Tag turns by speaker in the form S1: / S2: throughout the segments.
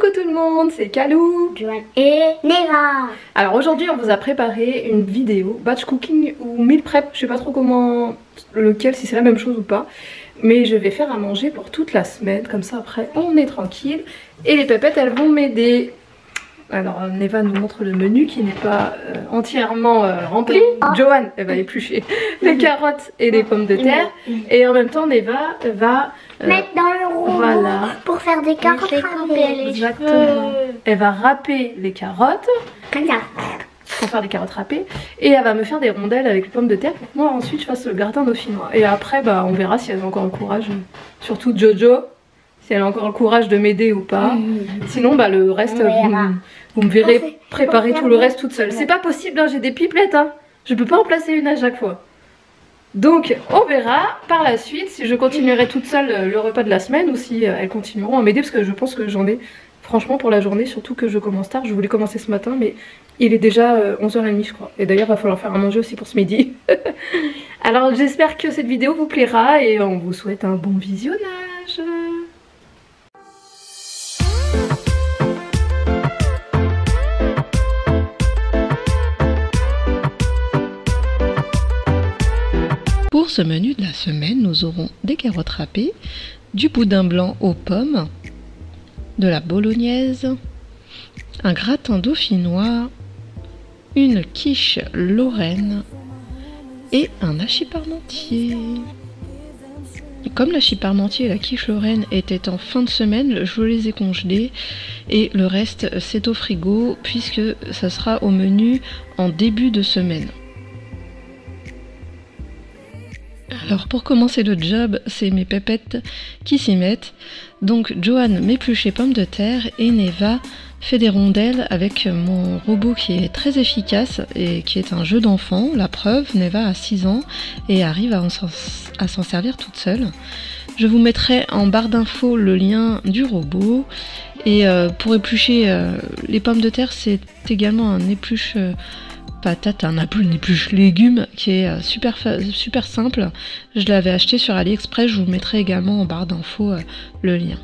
S1: Coucou tout le monde, c'est Kalou,
S2: Joanne et Neva.
S1: Alors aujourd'hui on vous a préparé une vidéo batch cooking ou meal prep, je sais pas trop comment, lequel, si c'est la même chose ou pas. Mais je vais faire à manger pour toute la semaine, comme ça après on est tranquille. Et les pépettes elles vont m'aider. Alors Neva nous montre le menu qui n'est pas entièrement rempli. Joanne elle va éplucher les carottes et les pommes de terre. Et en même temps Neva va
S2: mettre dans le robot, voilà, pour faire des carottes râpées.
S1: Exactement. Elle va râper les carottes. Pour faire des carottes râpées. Et elle va me faire des rondelles avec les pommes de terre pour que moi ensuite je fasse le gratin dauphinois. Et après bah on verra si elle a encore le courage. Surtout Jojo. Si elle a encore le courage de m'aider ou pas. Sinon bah le reste vous me verrez préparer tout le reste toute seule. C'est pas possible hein, j'ai des pipelettes hein. Je peux pas en placer une à chaque fois. Donc on verra par la suite si je continuerai toute seule le repas de la semaine ou si elles continueront à m'aider parce que je pense que j'en ai franchement pour la journée, surtout que je commence tard. Je voulais commencer ce matin mais il est déjà 11h30 je crois. Et d'ailleurs il va falloir faire à manger aussi pour ce midi. Alors j'espère que cette vidéo vous plaira et on vous souhaite un bon visionnage.
S3: Pour ce menu de la semaine, nous aurons des carottes râpées, du boudin blanc aux pommes, de la bolognaise, un gratin dauphinois, une quiche lorraine et un hachis parmentier. Comme l'hachis parmentier et la quiche lorraine étaient en fin de semaine, je les ai congelés et le reste c'est au frigo puisque ça sera au menu en début de semaine. Alors pour commencer le job, c'est mes pépettes qui s'y mettent. Donc Joanne m'épluche les pommes de terre et Neva fait des rondelles avec mon robot qui est très efficace et qui est un jeu d'enfant. La preuve, Neva a 6 ans et arrive à s'en servir toute seule. Je vous mettrai en barre d'infos le lien du robot. Et pour éplucher les pommes de terre, c'est également un épluche patate, un épluche légumes qui est super simple. Je l'avais acheté sur AliExpress, je vous mettrai également en barre d'infos le lien.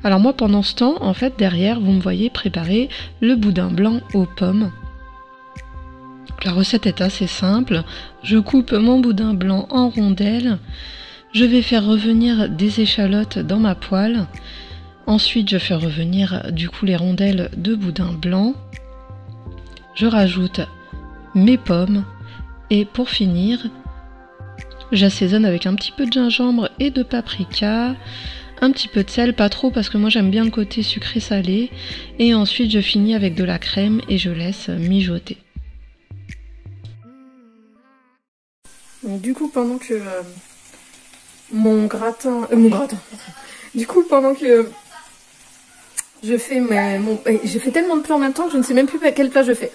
S3: Alors moi pendant ce temps, en fait derrière vous me voyez préparer le boudin blanc aux pommes. La recette est assez simple, je coupe mon boudin blanc en rondelles, je vais faire revenir des échalotes dans ma poêle, ensuite je fais revenir du coup les rondelles de boudin blanc. Je rajoute mes pommes et pour finir, j'assaisonne avec un petit peu de gingembre et de paprika, un petit peu de sel, pas trop parce que moi j'aime bien le côté sucré salé et ensuite je finis avec de la crème et je laisse mijoter.
S1: Donc, du coup pendant que du coup pendant que je fais j'ai fait tellement de plats en même temps que je ne sais même plus quel plat je fais.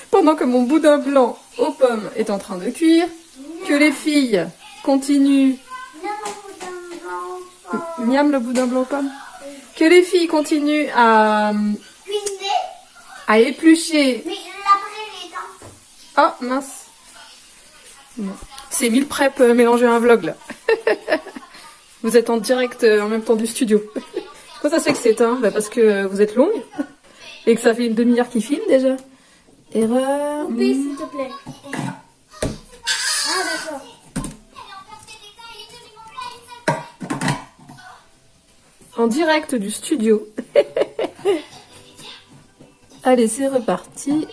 S1: Pendant que mon boudin blanc aux pommes est en train de cuire, que les filles continuent... Miam le boudin blanc aux pommes. Que les filles continuent à éplucher... Oh mince. C'est meal prep mélangé à un vlog là. Vous êtes en direct en même temps du studio. Comment ça se fait que c'est éteint? Bah parce que vous êtes longue et que ça fait une demi-heure qu'il filme déjà. Erreur.
S2: Oui, s'il te plaît. Ah d'accord.
S1: En direct du studio. Allez, c'est reparti.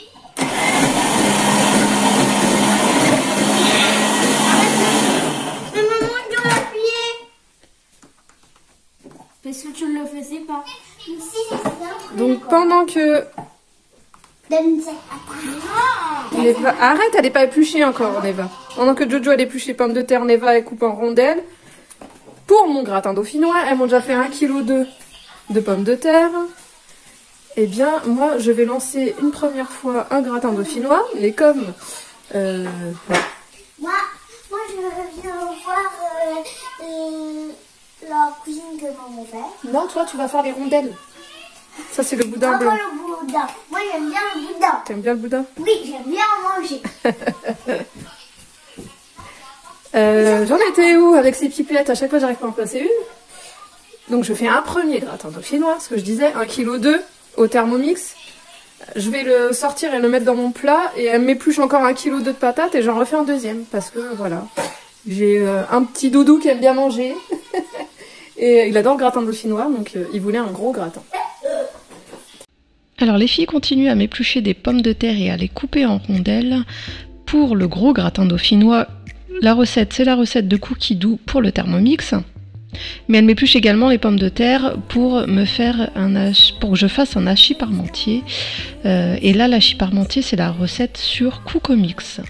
S2: Parce que tu ne le faisais pas.
S1: Donc pendant que... Neva... Arrête, elle n'est pas épluchée encore, Neva. Pendant que Jojo elle épluche les pommes de terre, Neva elle coupe en rondelles. Pour mon gratin dauphinois, elles m'ont déjà fait 1,2 kg de pommes de terre. Eh bien, moi je vais lancer une première fois un gratin dauphinois. Mais comme... Voilà.
S2: Moi je viens voir... la cuisine que maman fait.
S1: Non, toi, tu vas faire les rondelles. Ça, c'est le boudin blanc.
S2: Le boudin. Moi, j'aime bien le boudin.
S1: T'aimes bien le boudin?
S2: Oui, j'aime bien en manger.
S1: J'en étais où avec ces pipelettes? À chaque fois, j'arrive pas à en placer une. Donc je fais un premier gratin dauphinois, ce que je disais, 1,2 kg au Thermomix. Je vais le sortir et le mettre dans mon plat et elle m'épluche encore 1,2 kg de patates et j'en refais un deuxième parce que voilà, j'ai un petit doudou qui aime bien manger et il adore le gratin dauphinois donc il voulait un gros gratin.
S3: Alors les filles continuent à m'éplucher des pommes de terre et à les couper en rondelles pour le gros gratin dauphinois. La recette, c'est la recette de Cookie Doux pour le Thermomix. Mais elle m'épluche également les pommes de terre pour me faire pour que je fasse un hachis parmentier. Et là, l'hachis parmentier, c'est la recette sur Cookomix.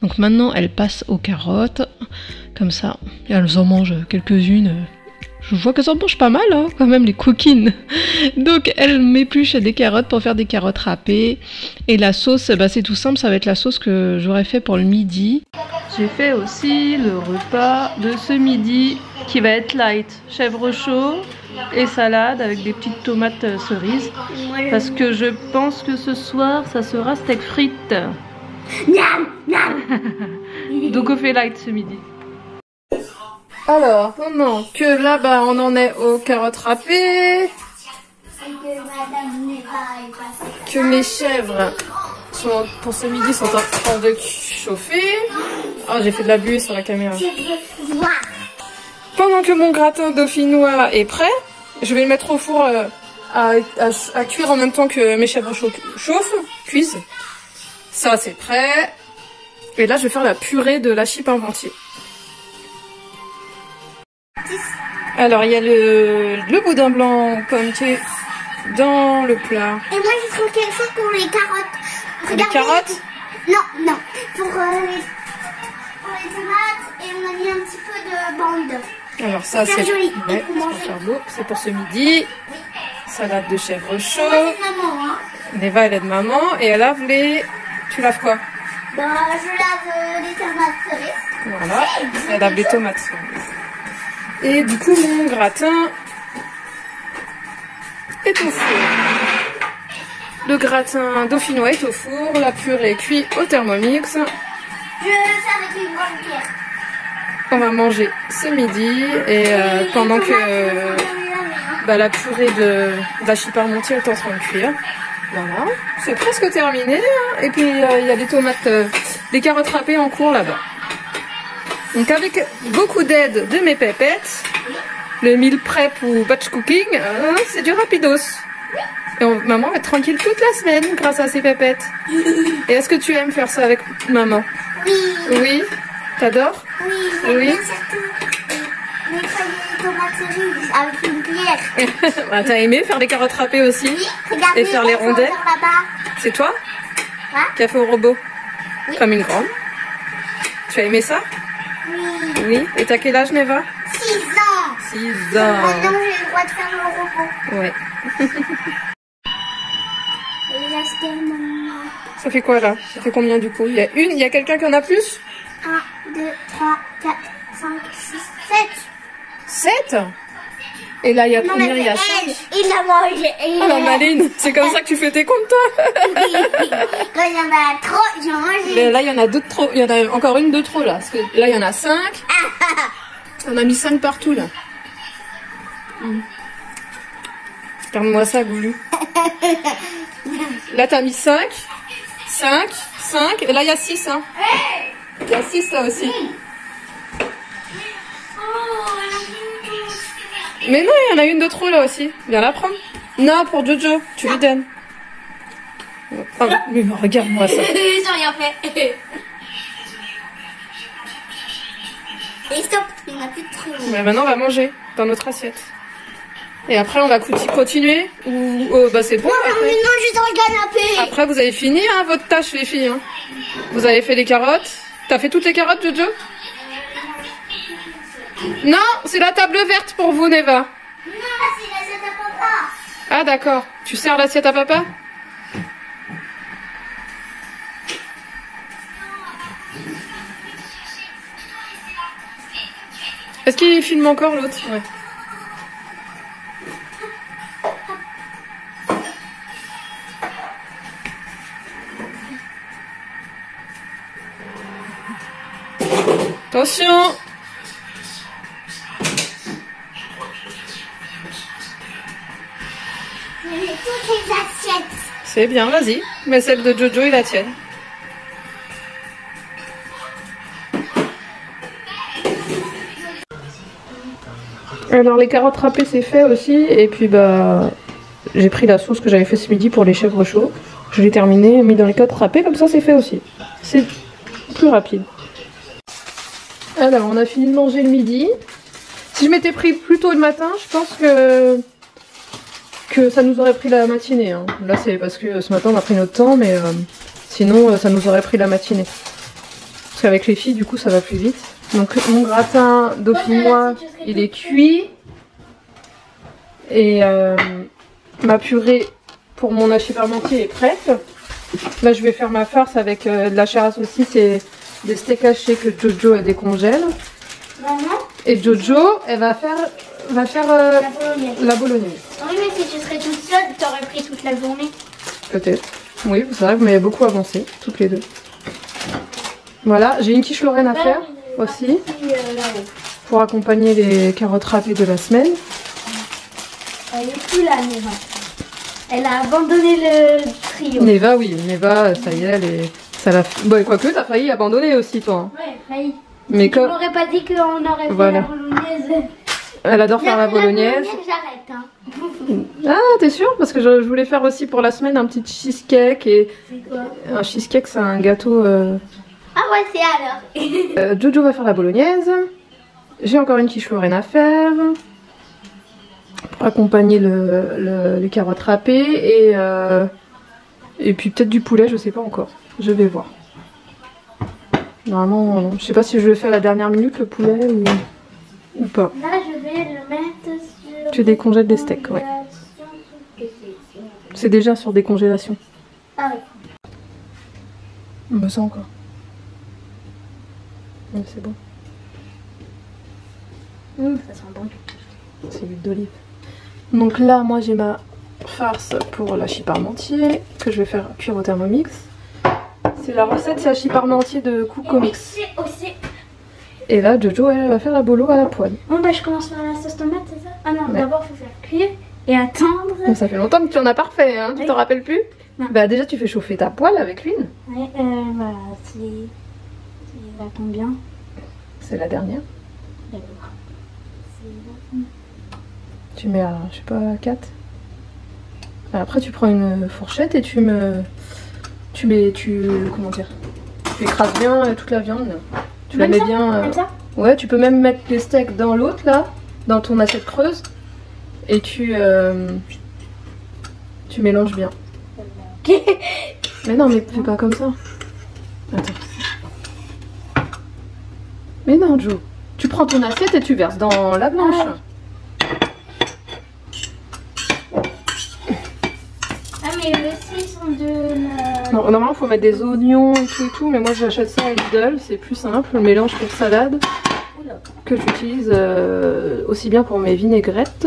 S3: Donc maintenant, elle passe aux carottes, comme ça. Et elles en mangent quelques-unes. Je vois qu'elles en mangent pas mal, hein, quand même, les coquines. Donc, elle m'épluche des carottes pour faire des carottes râpées. Et la sauce, bah, c'est tout simple, ça va être la sauce que j'aurais fait pour le midi.
S1: J'ai fait aussi le repas de ce midi qui va être light. Chèvre chaud et salade avec des petites tomates cerises. Parce que je pense que ce soir, ça sera steak frites. Donc on fait light ce midi. Alors, pendant que là-bas on en est aux carottes râpées, que mes chèvres pour ce midi sont en train de chauffer. Ah, j'ai fait de la buée sur la caméra. Pendant que mon gratin dauphinois est prêt, je vais le mettre au four à cuire en même temps que mes chèvres cuisent. Ça c'est prêt. Et là je vais faire la purée de l'hachis parmentier. Alors il y a le boudin blanc pomme qui est dans le plat.
S2: Et moi j'ai trouvé quelque chose pour les carottes.
S1: Regardez. Les carottes?
S2: Non. Pour les tomates et on a mis un petit peu de bande.
S1: Alors ça c'est
S2: joli.
S1: Ouais, c'est pour ce midi. Salade de chèvre chaud. Neva elle aide maman et elle lave les... Tu laves quoi?
S2: Bah je lave les tomates cerises.
S1: Voilà, elle lave les tomates cerises. Et du coup mon gratin est au four. Le gratin dauphinois est au four, la purée est cuite au Thermomix.
S2: Je le fais avec une grande pierre.
S1: On va manger ce midi et pendant que la purée de l'hachis parmentier est en train de cuire. Voilà, c'est presque terminé. Hein. Et puis il y a des tomates, des carottes râpées en cours là-bas. Donc avec beaucoup d'aide de mes pépettes, le meal prep ou batch cooking, c'est du rapidos. Et maman va être tranquille toute la semaine grâce à ces pépettes. Et est-ce que tu aimes faire ça avec maman?
S2: Oui.
S1: Oui. T'adores?
S2: Oui.
S1: Oui.
S2: Les tomates cerises avec une pierre.
S1: Bah, t'as aimé faire des carottes râpées aussi?
S2: Oui. Regardez,
S1: et faire les rondelles? C'est toi qui a fait au robot? Oui. Comme une grande. Tu as aimé ça?
S2: Oui.
S1: Oui. Et t'as quel âge, Neva?
S2: 6 ans.
S1: 6 ans.
S2: Maintenant j'ai le droit de faire le robot.
S1: Ouais.
S2: Et là c'était maman.
S1: Ça fait quoi là? Ça fait combien du coup? Il y a quelqu'un qui en a plus?
S2: 1, 2, 3, 4, 5, 6, 7.
S1: 7? Et là il y a combien? Il y a 5.
S2: Il a mangé.
S1: Oh la maline, c'est comme ça que tu fais tes comptes toi?
S2: Quand il y en a trop, j'ai mangé.
S1: Mais là il y en a deux de trop, il y en a encore une de trop là. Parce que là il y en a 5. On a mis 5 partout là. Regarde-moi ça, Goulou. Là t'as mis 5. 5, 5. Et là il y a 6 hein. Il y a 6 là aussi. Mais non, il y en a une de trop là aussi. Viens la prendre. Non, pour Jojo, tu lui donnes. Oh, mais regarde-moi ça.
S2: J'ai rien fait. Et stop, il n'y en a plus de trop.
S1: Mais maintenant on va manger dans notre assiette. Et après on va continuer ou c'est bon.
S2: Non,
S1: après.
S2: non, juste dans le canapé.
S1: Après vous avez fini hein, votre tâche les filles. Hein. Vous avez fait les carottes. T'as fait toutes les carottes Jojo? Non, c'est la table verte pour vous Neva.
S2: Non, c'est l'assiette à papa.
S1: Ah d'accord, tu sers l'assiette à papa? Est-ce qu'il filme encore l'autre? Ouais. Attention!
S2: J'ai toutes les assiettes.
S1: C'est bien, vas-y. Mais celle de Jojo est la tienne. Alors les carottes râpées c'est fait aussi. Et puis bah j'ai pris la sauce que j'avais fait ce midi pour les chèvres chauds. Je l'ai terminé, mis dans les carottes râpées, comme ça c'est fait aussi. C'est plus rapide. Alors on a fini de manger le midi. Si je m'étais pris plus tôt le matin, je pense que ça nous aurait pris la matinée. Hein. Là c'est parce que ce matin on a pris notre temps, mais sinon ça nous aurait pris la matinée. Parce qu'avec les filles du coup ça va plus vite. Donc mon gratin dauphinois il est cuit. Et ma purée pour mon hachis parmentier est prête. Là je vais faire ma farce avec de la chair à saucisse et des steaks hachés que Jojo a décongèle. Et Jojo elle va faire la bolognaise.
S2: Oui mais si tu serais toute seule, t'aurais pris toute la journée.
S1: Peut-être. Oui, c'est vrai que vous m'avez beaucoup avancé, toutes les deux. Voilà, j'ai une quiche Lorraine à faire aussi. Pour accompagner les carottes râpées de la semaine.
S2: Elle est plus là, Neva. Elle a abandonné le trio.
S1: Neva, oui, Neva, ça y est, elle est... Ça l'a... Bon, quoique, t'as failli abandonner aussi, toi.
S2: Ouais, failli.
S1: Mais comme...
S2: Je m'aurais pas dit qu'on aurait fait la bolognaise.
S1: Elle adore faire la bolognaise.
S2: J'arrête, hein.
S1: Ah, t'es sûre? Parce que je voulais faire aussi pour la semaine un petit cheesecake. Et...
S2: C'est quoi?
S1: Un cheesecake, c'est un gâteau...
S2: Ah ouais, c'est alors.
S1: Jojo va faire la bolognaise. J'ai encore une quiche Lorraine à faire. Pour accompagner les carottes râpées et puis peut-être du poulet, je sais pas encore. Je vais voir. Normalement, je sais pas si je le fais à la dernière minute le poulet ou pas.
S2: Là, je vais le mettre sur...
S1: Tu décongèles des steaks, ouais. C'est déjà sur décongélation.
S2: Ah oui.
S1: On me sent encore. Oui, c'est bon.
S2: Ça sent bon.
S1: C'est l'huile d'olive. Donc là, moi j'ai ma farce pour l'hachis parmentier que je vais faire cuire au Thermomix. C'est la recette, c'est hachis parmentier de Cook-O-Mix.
S2: Aussi.
S1: Et là, Jojo, elle va faire la bolo à la poêle.
S2: Bon bah je commence par la sauce tomate, c'est ça? Ah non,
S1: Ouais.
S2: d'abord il faut faire cuire et attendre.
S1: Mais ça fait longtemps que tu en as pas refait, hein? Tu
S2: Oui.
S1: t'en rappelles plus?
S2: Non.
S1: Bah déjà, tu fais chauffer ta poêle avec l'huile.
S2: Ouais, voilà, c'est la combien?
S1: C'est la dernière.
S2: D'accord.
S1: Tu mets à, je sais pas, 4. Après, tu prends une fourchette et comment dire? Tu écrases bien toute la viande. Tu la mets bien.
S2: Comme ça?
S1: Ouais, tu peux même mettre les steaks dans l'autre là, dans ton assiette creuse, et tu mélanges bien. Mais non, mais fais pas comme ça. Attends. Mais non, Joe. Tu prends ton assiette et tu verses dans la blanche.
S2: Ah mais aussi ils sont de...
S1: Non, normalement, il faut mettre des oignons et tout, mais moi j'achète ça à Lidl, c'est plus simple, le mélange pour salade que j'utilise aussi bien pour mes vinaigrettes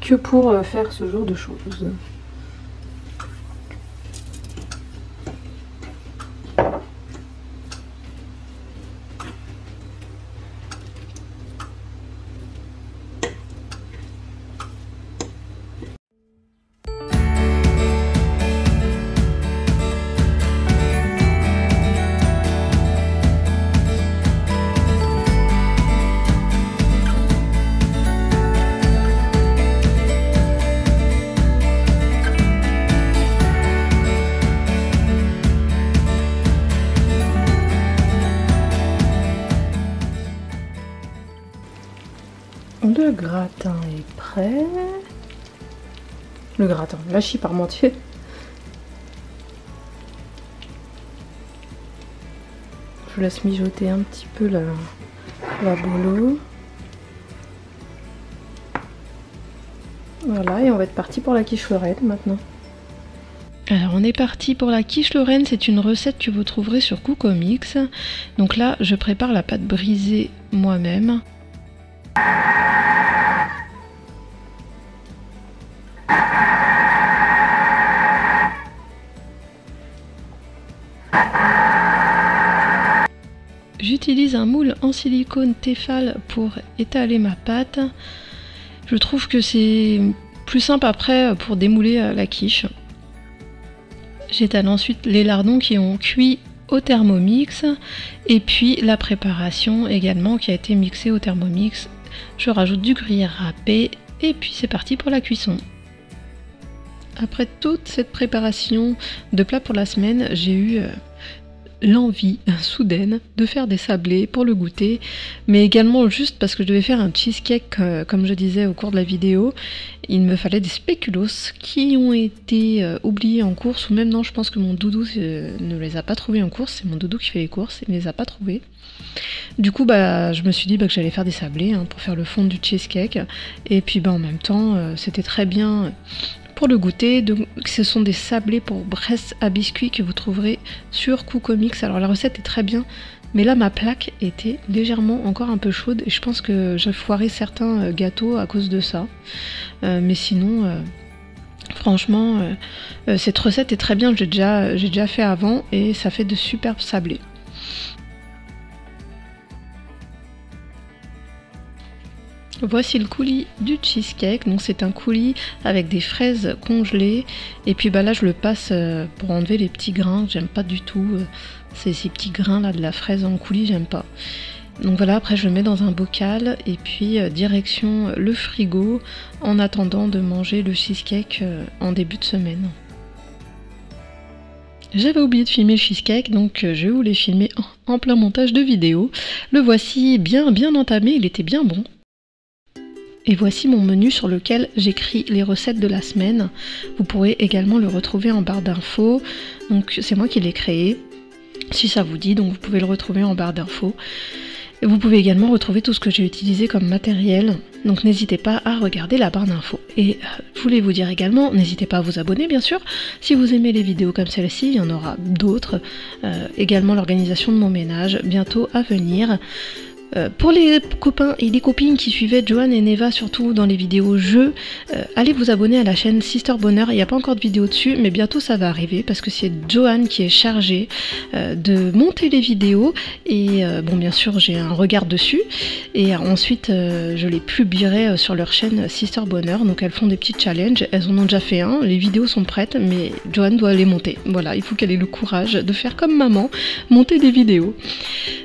S1: que pour faire ce genre de choses. Le gratin est prêt. Le gratin, l'hachis parmentier. Je laisse mijoter un petit peu la bolo. Voilà, et on va être parti pour la quiche Lorraine maintenant.
S3: Alors on est parti pour la quiche Lorraine, c'est une recette que vous trouverez sur Cook-O-Mix. Donc là, je prépare la pâte brisée moi-même. J'utilise un moule en silicone Tefal pour étaler ma pâte. Je trouve que c'est plus simple après pour démouler la quiche. J'étale ensuite les lardons qui ont cuit au Thermomix et puis la préparation également qui a été mixée au Thermomix. Je rajoute du gruyère râpé et puis c'est parti pour la cuisson. Après toute cette préparation de plats pour la semaine, j'ai eu l'envie soudaine de faire des sablés pour le goûter, mais également juste parce que je devais faire un cheesecake comme je disais au cours de la vidéo. Il me fallait des spéculoos qui ont été oubliés en course, ou même non, je pense que mon doudou ne les a pas trouvés en course, c'est mon doudou qui fait les courses, il ne les a pas trouvés. Du coup je me suis dit que j'allais faire des sablés pour faire le fond du cheesecake, et puis en même temps c'était très bien pour le goûter. Donc, ce sont des sablés pour Bresse à biscuits que vous trouverez sur Cookomix. Alors la recette est très bien, mais là ma plaque était légèrement encore un peu chaude et je pense que j'ai foiré certains gâteaux à cause de ça. Mais sinon, franchement, cette recette est très bien. J'ai déjà fait avant et ça fait de superbes sablés. Voici le coulis du cheesecake, donc c'est un coulis avec des fraises congelées et puis là je le passe pour enlever les petits grains, j'aime pas du tout ces petits grains là de la fraise en coulis, j'aime pas. Donc voilà, après je le mets dans un bocal et puis direction le frigo en attendant de manger le cheesecake en début de semaine. J'avais oublié de filmer le cheesecake, donc je vais vous les filmer en plein montage de vidéo. Le voici bien entamé, il était bien bon. Et voici mon menu sur lequel j'écris les recettes de la semaine. Vous pourrez également le retrouver en barre d'infos. Donc c'est moi qui l'ai créé, si ça vous dit, donc vous pouvez le retrouver en barre d'infos. Et vous pouvez également retrouver tout ce que j'ai utilisé comme matériel. Donc n'hésitez pas à regarder la barre d'infos. Et je voulais vous dire également, n'hésitez pas à vous abonner bien sûr. Si vous aimez les vidéos comme celle-ci, il y en aura d'autres. Également l'organisation de mon ménage, bientôt à venir. Pour les copains et les copines qui suivaient Johan et Neva, surtout dans les vidéos jeux, allez vous abonner à la chaîne Sister Bonheur. Il n'y a pas encore de vidéo dessus, mais bientôt ça va arriver parce que c'est Johan qui est chargé de monter les vidéos. Et bon, bien sûr, j'ai un regard dessus. Et ensuite, je les publierai sur leur chaîne Sister Bonheur. Donc elles font des petits challenges. Elles en ont déjà fait un. Les vidéos sont prêtes, mais Johan doit les monter. Voilà, il faut qu'elle ait le courage de faire comme maman, monter des vidéos.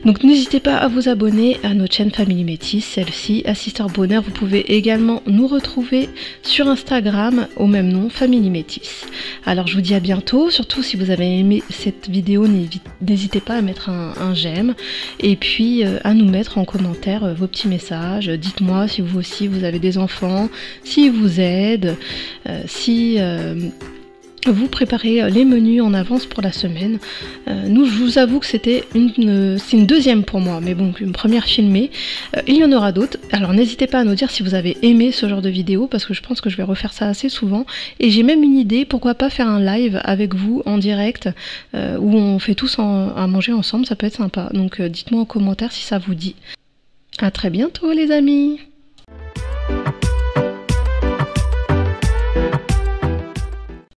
S3: Donc n'hésitez pas à vous abonner à notre chaîne Family Métis, celle-ci, à Sister Bonheur. Vous pouvez également nous retrouver sur Instagram au même nom, Family Métis. Alors je vous dis à bientôt, surtout si vous avez aimé cette vidéo, n'hésitez pas à mettre un j'aime et puis à nous mettre en commentaire vos petits messages. Dites-moi si vous aussi vous avez des enfants, si vous aident, si vous préparez les menus en avance pour la semaine. Je vous avoue que c'est une deuxième pour moi, mais bon, une première filmée. Il y en aura d'autres. Alors n'hésitez pas à nous dire si vous avez aimé ce genre de vidéo, parce que je pense que je vais refaire ça assez souvent. Et j'ai même une idée, pourquoi pas faire un live avec vous en direct, où on fait tous à manger ensemble, ça peut être sympa. Donc dites-moi en commentaire si ça vous dit. À très bientôt les amis!